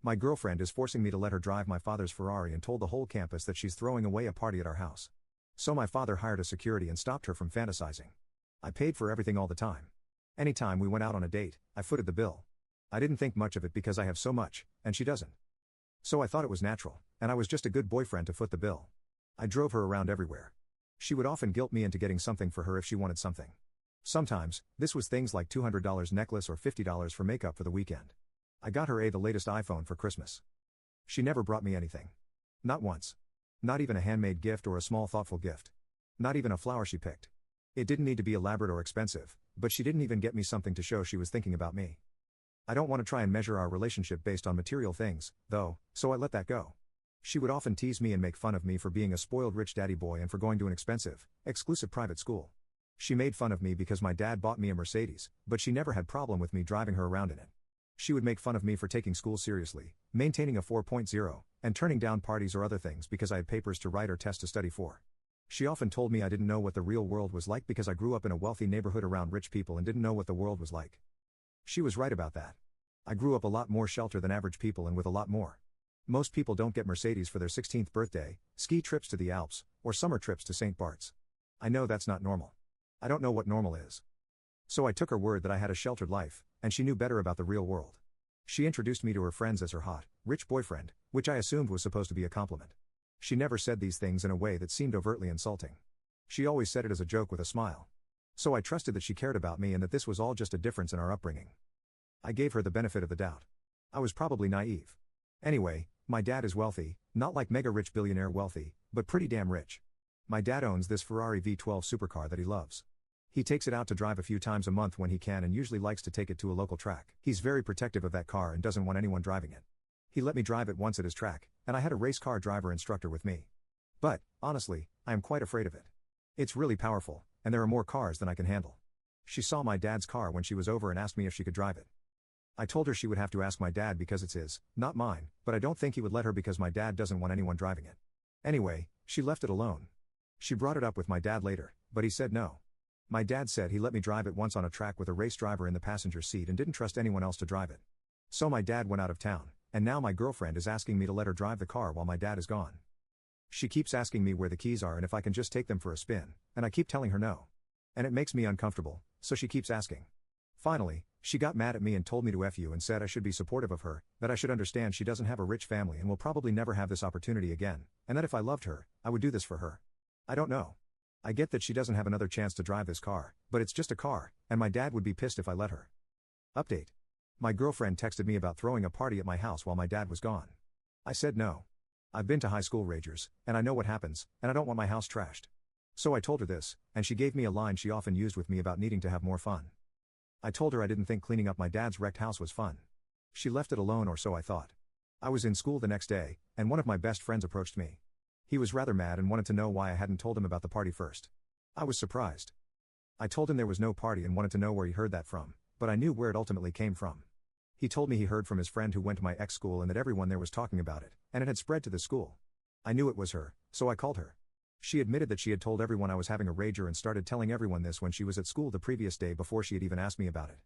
My girlfriend is forcing me to let her drive my father's Ferrari and told the whole campus that she's throwing away a party at our house. So my father hired a security and stopped her from fantasizing. I paid for everything all the time. Anytime we went out on a date, I footed the bill. I didn't think much of it because I have so much, and she doesn't. So I thought it was natural, and I was just a good boyfriend to foot the bill. I drove her around everywhere. She would often guilt me into getting something for her if she wanted something. Sometimes, this was things like $200 necklace or $50 for makeup for the weekend. I got her the latest iPhone for Christmas. She never brought me anything. Not once. Not even a handmade gift or a small thoughtful gift. Not even a flower she picked. It didn't need to be elaborate or expensive, but she didn't even get me something to show she was thinking about me. I don't want to try and measure our relationship based on material things, though, so I let that go. She would often tease me and make fun of me for being a spoiled rich daddy boy and for going to an expensive, exclusive private school. She made fun of me because my dad bought me a Mercedes, but she never had problem with me driving her around in it. She would make fun of me for taking school seriously, maintaining a 4.0, and turning down parties or other things because I had papers to write or tests to study for. She often told me I didn't know what the real world was like because I grew up in a wealthy neighborhood around rich people and didn't know what the world was like. She was right about that. I grew up a lot more sheltered than average people and with a lot more. Most people don't get Mercedes for their 16th birthday, ski trips to the Alps, or summer trips to St. Bart's. I know that's not normal. I don't know what normal is. So I took her word that I had a sheltered life, and she knew better about the real world. She introduced me to her friends as her hot, rich boyfriend, which I assumed was supposed to be a compliment. She never said these things in a way that seemed overtly insulting. She always said it as a joke with a smile. So I trusted that she cared about me and that this was all just a difference in our upbringing. I gave her the benefit of the doubt. I was probably naive. Anyway, my dad is wealthy, not like mega-rich billionaire wealthy, but pretty damn rich. My dad owns this Ferrari V12 supercar that he loves. He takes it out to drive a few times a month when he can and usually likes to take it to a local track. He's very protective of that car and doesn't want anyone driving it. He let me drive it once at his track, and I had a race car driver instructor with me. But, honestly, I am quite afraid of it. It's really powerful, and there are more cars than I can handle. She saw my dad's car when she was over and asked me if she could drive it. I told her she would have to ask my dad because it's his, not mine, but I don't think he would let her because my dad doesn't want anyone driving it. Anyway, she left it alone. She brought it up with my dad later, but he said no. My dad said he let me drive it once on a track with a race driver in the passenger seat and didn't trust anyone else to drive it. So my dad went out of town, and now my girlfriend is asking me to let her drive the car while my dad is gone. She keeps asking me where the keys are and if I can just take them for a spin, and I keep telling her no. And it makes me uncomfortable, so she keeps asking. Finally, she got mad at me and told me to F you and said I should be supportive of her, that I should understand she doesn't have a rich family and will probably never have this opportunity again, and that if I loved her, I would do this for her. I don't know. I get that she doesn't have another chance to drive this car, but it's just a car, and my dad would be pissed if I let her. Update. My girlfriend texted me about throwing a party at my house while my dad was gone. I said no. I've been to high school ragers, and I know what happens, and I don't want my house trashed. So I told her this, and she gave me a line she often used with me about needing to have more fun. I told her I didn't think cleaning up my dad's wrecked house was fun. She left it alone, or so I thought. I was in school the next day, and one of my best friends approached me. He was rather mad and wanted to know why I hadn't told him about the party first. I was surprised. I told him there was no party and wanted to know where he heard that from, but I knew where it ultimately came from. He told me he heard from his friend who went to my ex-school and that everyone there was talking about it, and it had spread to the school. I knew it was her, so I called her. She admitted that she had told everyone I was having a rager and started telling everyone this when she was at school the previous day before she had even asked me about it.